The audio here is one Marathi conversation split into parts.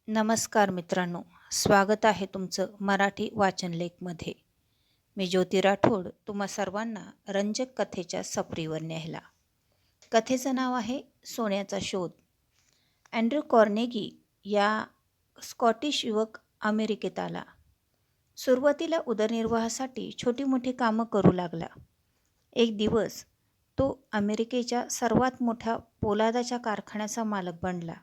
नमस्कार मित्रांनो, स्वागत आहे तुमचं मराठी वाचन लेखमध्ये. मी ज्योती राठोड तुम्हा सर्वांना रंजक कथेच्या सफरीवर न्यायला. कथेचं नाव आहे सोन्याचा शोध. अँड्र्यू कॉर्नेगी या स्कॉटिश युवक अमेरिकेत आला. सुरुवातीला उदरनिर्वाहासाठी छोटी मोठी कामं करू लागला. एक दिवस तो अमेरिकेच्या सर्वात मोठ्या पोलादाच्या कारखान्याचा मालक बनला.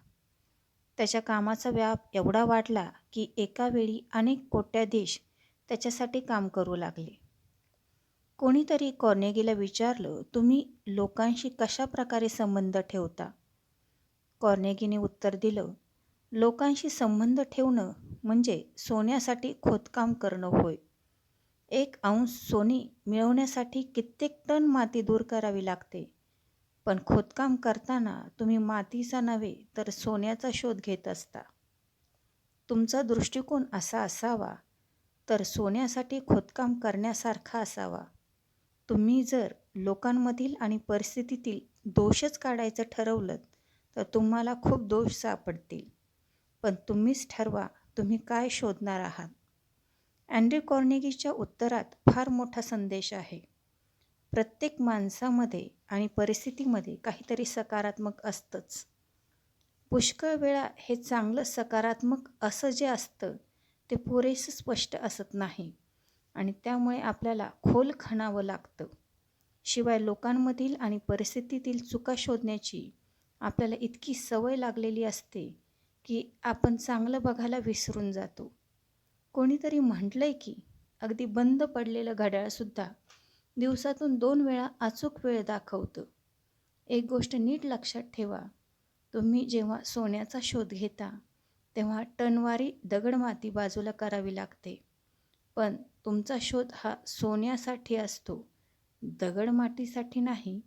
त्याच्या कामाचा व्याप एवढा वाढला की एका वेळी अनेक कोट्याधीश त्याच्यासाठी काम करू लागले. कोणीतरी कॉर्नेगीला विचारलं, तुम्ही लोकांशी कशा प्रकारे संबंध ठेवता? कॉर्नेगीने उत्तर दिलं, लोकांशी संबंध ठेवणं म्हणजे सोन्यासाठी खोदकाम करणं होय. 1 अंश सोने मिळवण्यासाठी कित्येक टन माती दूर करावी लागते. पण खोदकाम करताना तुम्ही मातीचा नव्हे तर सोन्याचा शोध घेत असता. तुमचा दृष्टिकोन असा असावा तर सोन्यासाठी खोदकाम करण्यासारखा असावा. तुम्ही जर लोकांमधील आणि परिस्थितीतील दोषच काढायचं ठरवलं तर तुम्हाला खूप दोष सापडतील. पण तुम्हीच ठरवा तुम्ही काय शोधणार आहात. अँड्र्यू कॉर्नेगीच्या उत्तरात फार मोठा संदेश आहे. प्रत्येक माणसामध्ये आणि परिस्थितीमध्ये काहीतरी सकारात्मक असतंच. पुष्कळ वेळा हे चांगलं सकारात्मक असं जे असतं ते पुरेसं स्पष्ट असत नाही आणि त्यामुळे आपल्याला खोल खणावं लागतं. शिवाय लोकांमधील आणि परिस्थितीतील चुका शोधण्याची आपल्याला इतकी सवय लागलेली असते की आपण चांगलं बघायला विसरून जातो. कोणीतरी म्हटलंय की अगदी बंद पडलेलं घड्याळसुद्धा दिवसातून 2 वेळा अचूक वेळ दाखवतं. एक गोष्ट नीट लक्षात ठेवा, तुम्ही जेव्हा सोन्याचा शोध घेता तेव्हा टनवारी दगडमाती बाजूला करावी लागते. पण तुमचा शोध हा सोन्यासाठी असतो, दगडमाटीसाठी नाही.